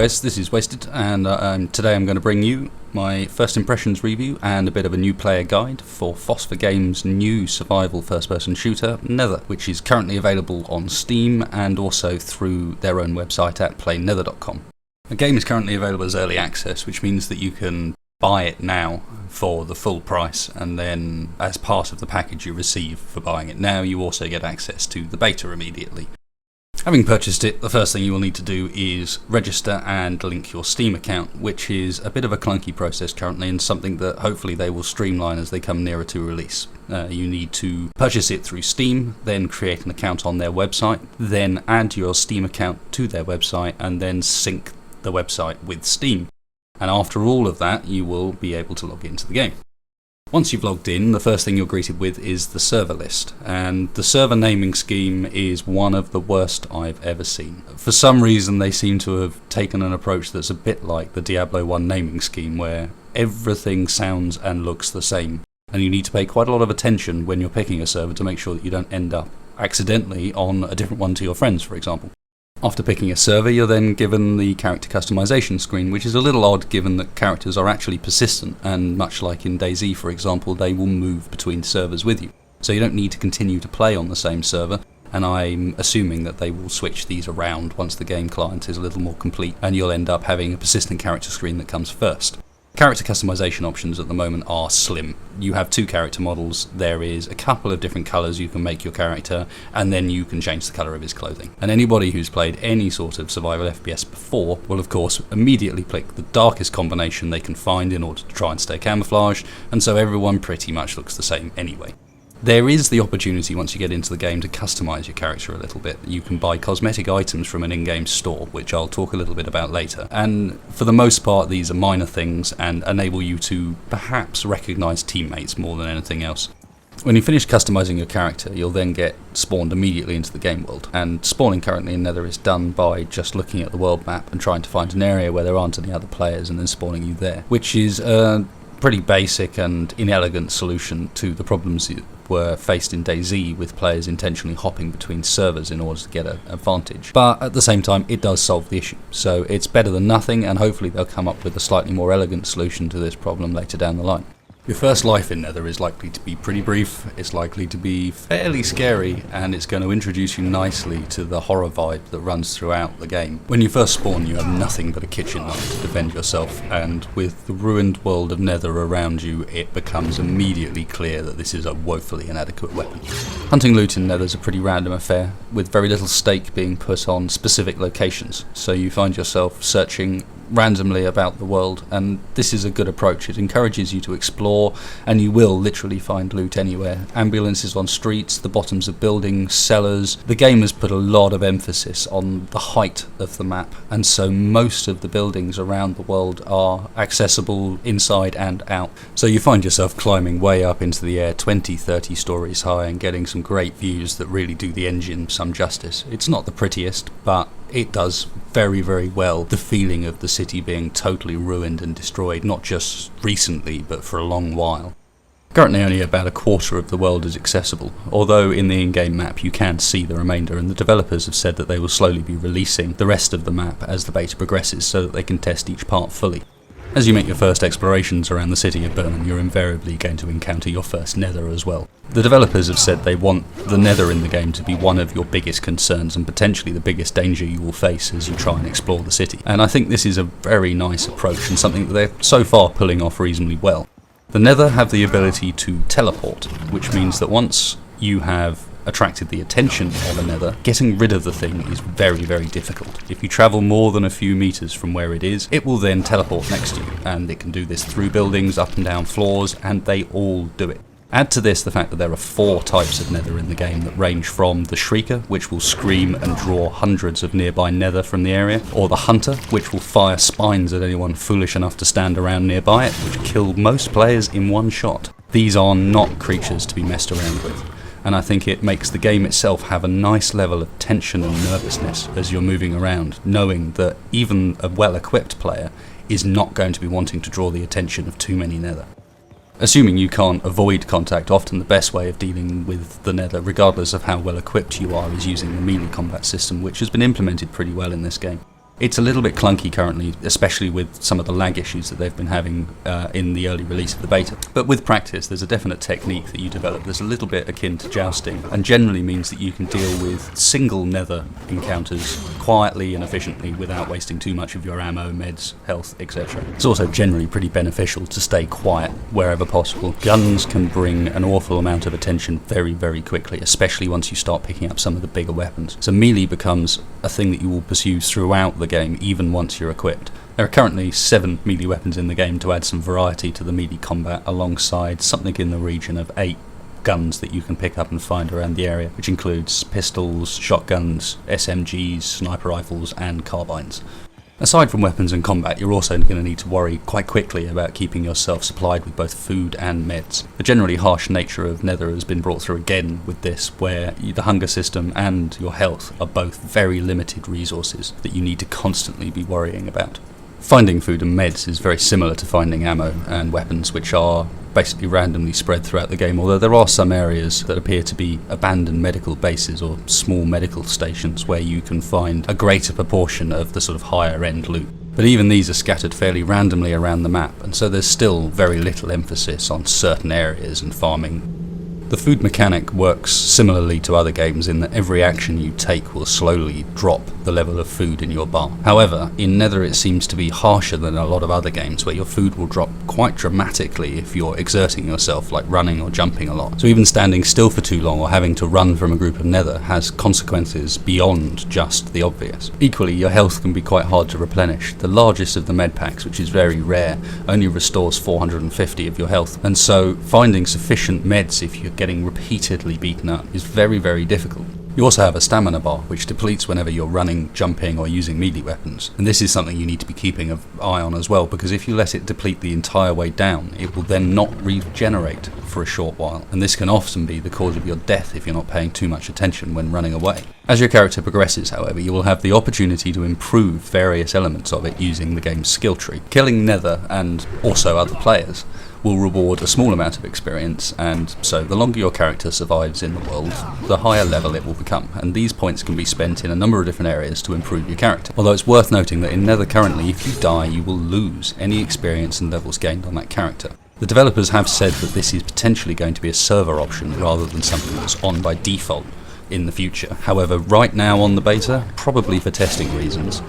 Guys, this is Wasted, and today I'm going to bring you my first impressions review and a bit of a new player guide for Phosphor Games' new survival first-person shooter, Nether, which is currently available on Steam and also through their own website at playnether.com. The game is currently available as early access, which means that you can buy it now for the full price, and then as part of the package you receive for buying it now, you also get access to the beta immediately. Having purchased it, the first thing you will need to do is register and link your Steam account, which is a bit of a clunky process currently and something that hopefully they will streamline as they come nearer to release. You need to purchase it through Steam, then create an account on their website, then add your Steam account to their website, and then sync the website with Steam. And after all of that, you will be able to log into the game. Once you've logged in, the first thing you're greeted with is the server list, and the server naming scheme is one of the worst I've ever seen. For some reason they seem to have taken an approach that's a bit like the Diablo 1 naming scheme, where everything sounds and looks the same, and you need to pay quite a lot of attention when you're picking a server to make sure that you don't end up accidentally on a different one to your friends, for example. After picking a server, you're then given the character customization screen, which is a little odd given that characters are actually persistent, and much like in DayZ, for example, they will move between servers with you. So you don't need to continue to play on the same server, and I'm assuming that they will switch these around once the game client is a little more complete, and you'll end up having a persistent character screen that comes first. Character customization options at the moment are slim. You have two character models, there is a couple of different colours you can make your character, and then you can change the colour of his clothing. And anybody who's played any sort of survival FPS before will of course immediately pick the darkest combination they can find in order to try and stay camouflaged, and so everyone pretty much looks the same anyway. There is the opportunity once you get into the game to customise your character a little bit. You can buy cosmetic items from an in-game store, which I'll talk a little bit about later. And for the most part these are minor things and enable you to perhaps recognise teammates more than anything else. When you finish customising your character, you'll then get spawned immediately into the game world. And spawning currently in Nether is done by just looking at the world map and trying to find an area where there aren't any other players and then spawning you there, which is a pretty basic and inelegant solution to the problems that were faced in DayZ with players intentionally hopping between servers in order to get an advantage. But at the same time, it does solve the issue. So it's better than nothing, and hopefully they'll come up with a slightly more elegant solution to this problem later down the line. Your first life in Nether is likely to be pretty brief, it's likely to be fairly scary, and it's going to introduce you nicely to the horror vibe that runs throughout the game. When you first spawn, you have nothing but a kitchen knife to defend yourself, and with the ruined world of Nether around you, it becomes immediately clear that this is a woefully inadequate weapon. Hunting loot in Nether is a pretty random affair, with very little stake being put on specific locations, so you find yourself searching randomly about the world, and this is a good approach. It encourages you to explore, and you will literally find loot anywhere. Ambulances on streets, the bottoms of buildings, cellars. The game has put a lot of emphasis on the height of the map, and so most of the buildings around the world are accessible inside and out. So you find yourself climbing way up into the air, 20-30 stories high, and getting some great views that really do the engine some justice. It's not the prettiest, but it does very, very well the feeling of the city being totally ruined and destroyed, not just recently, but for a long while. Currently only about a quarter of the world is accessible, although in the in-game map you can see the remainder, and the developers have said that they will slowly be releasing the rest of the map as the beta progresses so that they can test each part fully. As you make your first explorations around the city of Birmingham, you're invariably going to encounter your first Nether as well. The developers have said they want the Nether in the game to be one of your biggest concerns and potentially the biggest danger you will face as you try and explore the city. And I think this is a very nice approach and something that they're so far pulling off reasonably well. The Nether have the ability to teleport, which means that once you have attracted the attention of a Nether, getting rid of the thing is very, very difficult. If you travel more than a few meters from where it is, it will then teleport next to you, and it can do this through buildings, up and down floors, and they all do it. Add to this the fact that there are 4 types of Nether in the game that range from the Shrieker, which will scream and draw hundreds of nearby Nether from the area, or the Hunter, which will fire spines at anyone foolish enough to stand around nearby it, which kill most players in one shot. These are not creatures to be messed around with, and I think it makes the game itself have a nice level of tension and nervousness as you're moving around, knowing that even a well-equipped player is not going to be wanting to draw the attention of too many Nether. Assuming you can't avoid contact, often the best way of dealing with the Nether, regardless of how well equipped you are, is using the melee combat system, which has been implemented pretty well in this game. It's a little bit clunky currently, especially with some of the lag issues that they've been having in the early release of the beta. But with practice, there's a definite technique that you develop that's a little bit akin to jousting, and generally means that you can deal with single nether encounters quietly and efficiently without wasting too much of your ammo, meds, health, etc. It's also generally pretty beneficial to stay quiet wherever possible. Guns can bring an awful amount of attention very, very quickly, especially once you start picking up some of the bigger weapons. So melee becomes a thing that you will pursue throughout the game, even once you're equipped. There are currently 7 melee weapons in the game to add some variety to the melee combat, alongside something in the region of 8 guns that you can pick up and find around the area, which includes pistols, shotguns, SMGs, sniper rifles and carbines. Aside from weapons and combat, you're also going to need to worry quite quickly about keeping yourself supplied with both food and meds. The generally harsh nature of Nether has been brought through again with this, where the hunger system and your health are both very limited resources that you need to constantly be worrying about. Finding food and meds is very similar to finding ammo and weapons, which are basically randomly spread throughout the game, although there are some areas that appear to be abandoned medical bases or small medical stations where you can find a greater proportion of the sort of higher end loot. But even these are scattered fairly randomly around the map, and so there's still very little emphasis on certain areas and farming. The food mechanic works similarly to other games in that every action you take will slowly drop the level of food in your bar. However, in Nether it seems to be harsher than a lot of other games, where your food will drop quite dramatically if you're exerting yourself, like running or jumping a lot. So even standing still for too long or having to run from a group of Nether has consequences beyond just the obvious. Equally, your health can be quite hard to replenish. The largest of the med packs, which is very rare, only restores 450 of your health, and so finding sufficient meds if you're getting repeatedly beaten up is very, very difficult. You also have a stamina bar, which depletes whenever you're running, jumping or using melee weapons, and this is something you need to be keeping an eye on as well, because if you let it deplete the entire way down, it will then not regenerate for a short while, and this can often be the cause of your death if you're not paying too much attention when running away. As your character progresses, however, you will have the opportunity to improve various elements of it using the game's skill tree. Killing Nether, and also other players, will reward a small amount of experience, and so the longer your character survives in the world, the higher level it will become, and these points can be spent in a number of different areas to improve your character. Although it's worth noting that in Nether currently, if you die, you will lose any experience and levels gained on that character. The developers have said that this is potentially going to be a server option rather than something that's on by default in the future. However, right now on the beta, probably for testing reasons,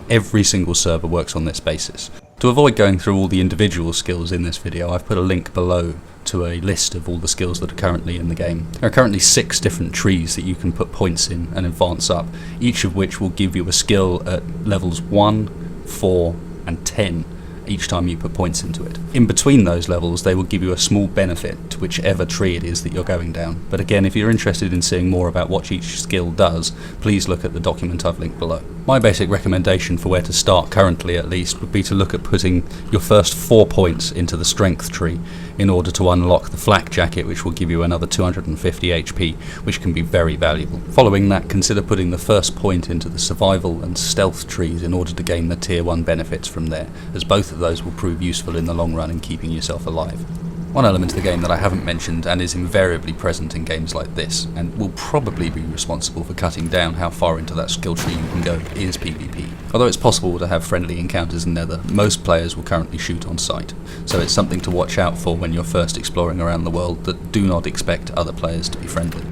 every single server works on this basis. To avoid going through all the individual skills in this video, I've put a link below to a list of all the skills that are currently in the game. There are currently 6 different trees that you can put points in and advance up, each of which will give you a skill at levels 1, 4 and 10 each time you put points into it. In between those levels, they will give you a small benefit to whichever tree it is that you're going down. But again, if you're interested in seeing more about what each skill does, please look at the document I've linked below. My basic recommendation for where to start currently at least would be to look at putting your first 4 points into the strength tree in order to unlock the flak jacket, which will give you another 250 HP, which can be very valuable. Following that, consider putting the first point into the survival and stealth trees in order to gain the tier 1 benefits from there, as both of those will prove useful in the long run in keeping yourself alive. One element of the game that I haven't mentioned and is invariably present in games like this, and will probably be responsible for cutting down how far into that skill tree you can go, is PvP. Although it's possible to have friendly encounters in Nether, most players will currently shoot on sight, so it's something to watch out for when you're first exploring around the world, that do not expect other players to be friendly.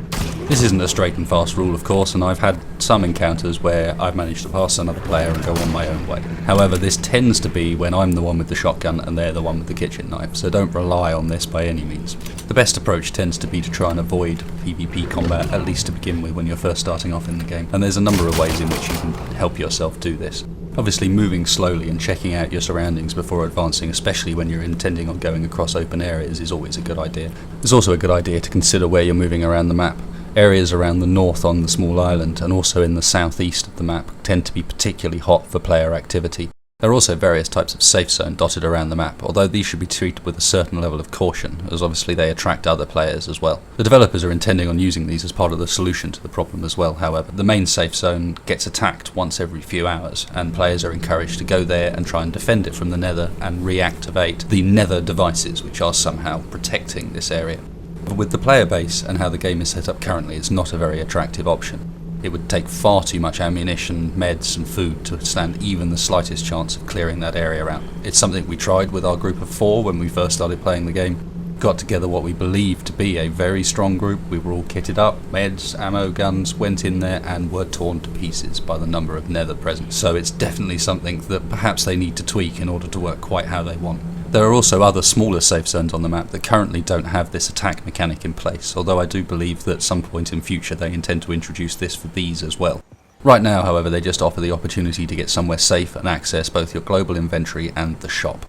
This isn't a straight and fast rule, of course, and I've had some encounters where I've managed to pass another player and go on my own way. However, this tends to be when I'm the one with the shotgun and they're the one with the kitchen knife, so don't rely on this by any means. The best approach tends to be to try and avoid PvP combat, at least to begin with when you're first starting off in the game, and there's a number of ways in which you can help yourself do this. Obviously, moving slowly and checking out your surroundings before advancing, especially when you're intending on going across open areas, is always a good idea. It's also a good idea to consider where you're moving around the map. Areas around the north on the small island and also in the southeast of the map tend to be particularly hot for player activity. There are also various types of safe zone dotted around the map, although these should be treated with a certain level of caution, as obviously they attract other players as well. The developers are intending on using these as part of the solution to the problem as well, however. The main safe zone gets attacked once every few hours, and players are encouraged to go there and try and defend it from the Nether and reactivate the Nether devices, which are somehow protecting this area. But with the player base and how the game is set up currently, it's not a very attractive option. It would take far too much ammunition, meds and food to stand even the slightest chance of clearing that area out. It's something we tried with our group of 4 when we first started playing the game. Got together what we believed to be a very strong group. We were all kitted up, meds, ammo, guns, went in there and were torn to pieces by the number of Nether present. So it's definitely something that perhaps they need to tweak in order to work quite how they want. There are also other smaller safe zones on the map that currently don't have this attack mechanic in place, although I do believe that at some point in future they intend to introduce this for these as well. Right now, however, they just offer the opportunity to get somewhere safe and access both your global inventory and the shop.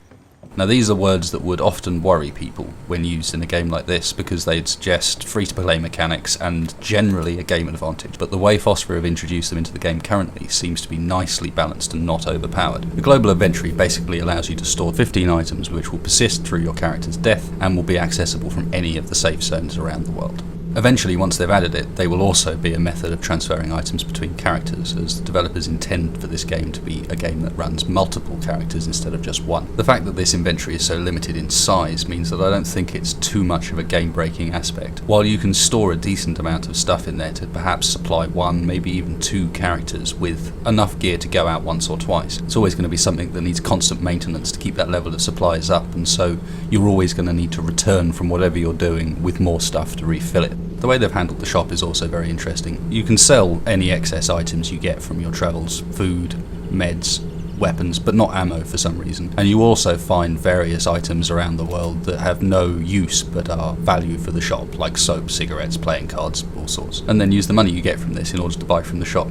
Now these are words that would often worry people when used in a game like this because they'd suggest free-to-play mechanics and generally a game advantage, but the way Phosphor have introduced them into the game currently seems to be nicely balanced and not overpowered. The global inventory basically allows you to store 15 items which will persist through your character's death and will be accessible from any of the safe zones around the world. Eventually, once they've added it, they will also be a method of transferring items between characters, as the developers intend for this game to be a game that runs multiple characters instead of just one. The fact that this inventory is so limited in size means that I don't think it's too much of a game-breaking aspect. While you can store a decent amount of stuff in there to perhaps supply 1, maybe even 2 characters with enough gear to go out once or twice, it's always going to be something that needs constant maintenance to keep that level of supplies up, and so you're always going to need to return from whatever you're doing with more stuff to refill it. The way they've handled the shop is also very interesting. You can sell any excess items you get from your travels, food, meds, weapons, but not ammo for some reason. And you also find various items around the world that have no use but are value for the shop, like soap, cigarettes, playing cards, all sorts. And then use the money you get from this in order to buy from the shop.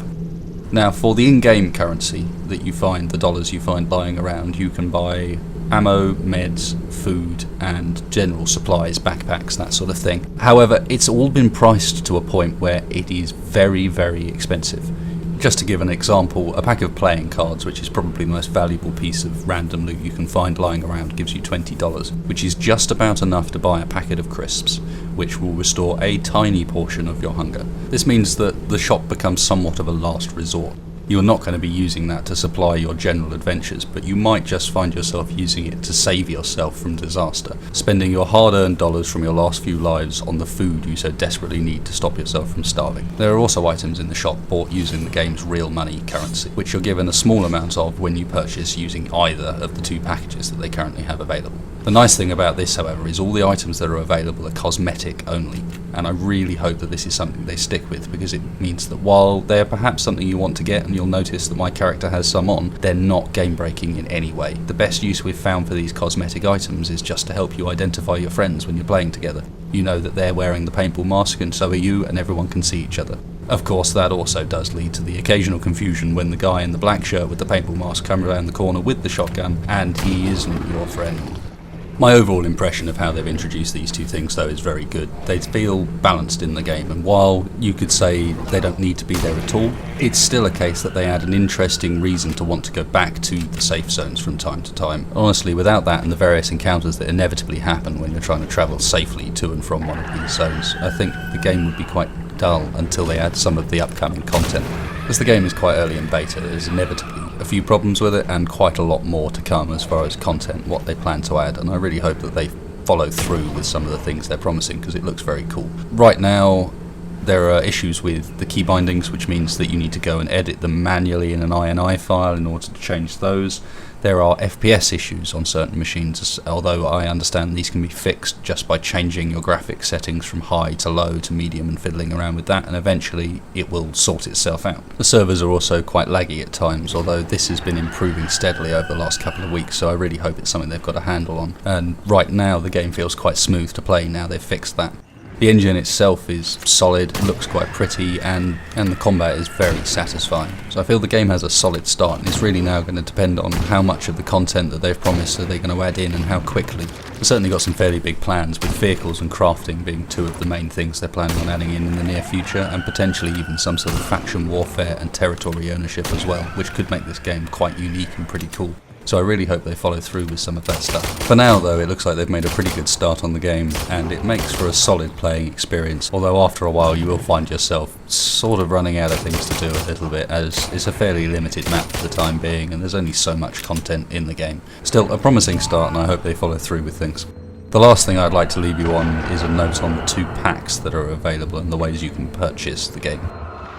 Now, for the in-game currency that you find, the dollars you find lying around, you can buy ammo, meds, food, and general supplies, backpacks, that sort of thing. However, it's all been priced to a point where it is very, very expensive. Just to give an example, a pack of playing cards, which is probably the most valuable piece of random loot you can find lying around, gives you $20, which is just about enough to buy a packet of crisps, which will restore a tiny portion of your hunger. This means that the shop becomes somewhat of a last resort. You're not going to be using that to supply your general adventures, but you might just find yourself using it to save yourself from disaster, spending your hard-earned dollars from your last few lives on the food you so desperately need to stop yourself from starving. There are also items in the shop bought using the game's real money currency, which you're given a small amount of when you purchase using either of the 2 packages that they currently have available. The nice thing about this, however, is all the items that are available are cosmetic only, and I really hope that this is something they stick with, because it means that while they're perhaps something you want to get, and you'll notice that my character has some on, they're not game-breaking in any way. The best use we've found for these cosmetic items is just to help you identify your friends when you're playing together. You know that they're wearing the paintball mask, and so are you, and everyone can see each other. Of course, that also does lead to the occasional confusion when the guy in the black shirt with the paintball mask comes around the corner with the shotgun, and he isn't your friend. My overall impression of how they've introduced these 2 things, though, is very good. They feel balanced in the game, and while you could say they don't need to be there at all, it's still a case that they add an interesting reason to want to go back to the safe zones from time to time. Honestly, without that and the various encounters that inevitably happen when you're trying to travel safely to and from one of these zones, I think the game would be quite dull until they add some of the upcoming content. As the game is quite early in beta, there's inevitably a few problems with it and quite a lot more to come as far as content, what they plan to add, and I really hope that they follow through with some of the things they're promising, because it looks very cool. Right now, there are issues with the key bindings, which means that you need to go and edit them manually in an INI file in order to change those. There are FPS issues on certain machines, although I understand these can be fixed just by changing your graphics settings from high to low to medium and fiddling around with that, and eventually it will sort itself out. The servers are also quite laggy at times, although this has been improving steadily over the last couple of weeks, so I really hope it's something they've got a handle on. And right now the game feels quite smooth to play now they've fixed that. The engine itself is solid, looks quite pretty, and the combat is very satisfying. So I feel the game has a solid start, and it's really now going to depend on how much of the content that they've promised are they going to add in and how quickly. They've certainly got some fairly big plans, with vehicles and crafting being 2 of the main things they're planning on adding in the near future, and potentially even some sort of faction warfare and territory ownership as well, which could make this game quite unique and pretty cool. So I really hope they follow through with some of that stuff. For now though, it looks like they've made a pretty good start on the game, and it makes for a solid playing experience, although after a while you will find yourself sort of running out of things to do a little bit, as it's a fairly limited map for the time being and there's only so much content in the game. Still, a promising start, and I hope they follow through with things. The last thing I'd like to leave you on is a note on the 2 packs that are available and the ways you can purchase the game.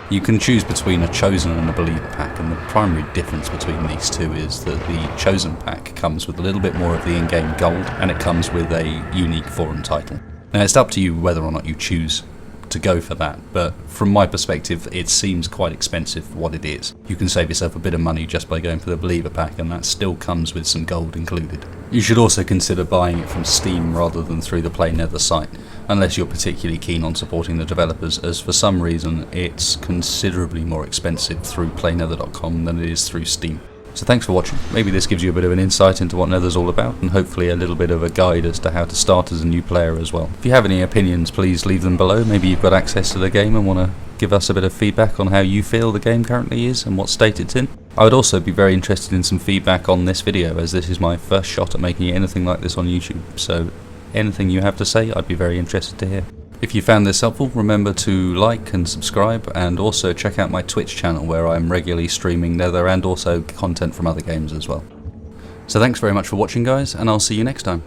You can choose between a Chosen and a Believer pack, and the primary difference between these two is that the Chosen pack comes with a little bit more of the in-game gold, and it comes with a unique forum title. Now it's up to you whether or not you choose to go for that, but from my perspective it seems quite expensive for what it is. You can save yourself a bit of money just by going for the Believer pack, and that still comes with some gold included. You should also consider buying it from Steam rather than through the Play Nether site, unless you're particularly keen on supporting the developers, as for some reason it's considerably more expensive through playnether.com than it is through Steam. So thanks for watching. Maybe this gives you a bit of an insight into what Nether's all about, and hopefully a little bit of a guide as to how to start as a new player as well. If you have any opinions, please leave them below. Maybe you've got access to the game and want to give us a bit of feedback on how you feel the game currently is and what state it's in. I would also be very interested in some feedback on this video, as this is my first shot at making anything like this on YouTube, so anything you have to say I'd be very interested to hear. If you found this helpful, remember to like and subscribe, and also check out my Twitch channel where I'm regularly streaming Nether and also content from other games as well. So thanks very much for watching guys, and I'll see you next time.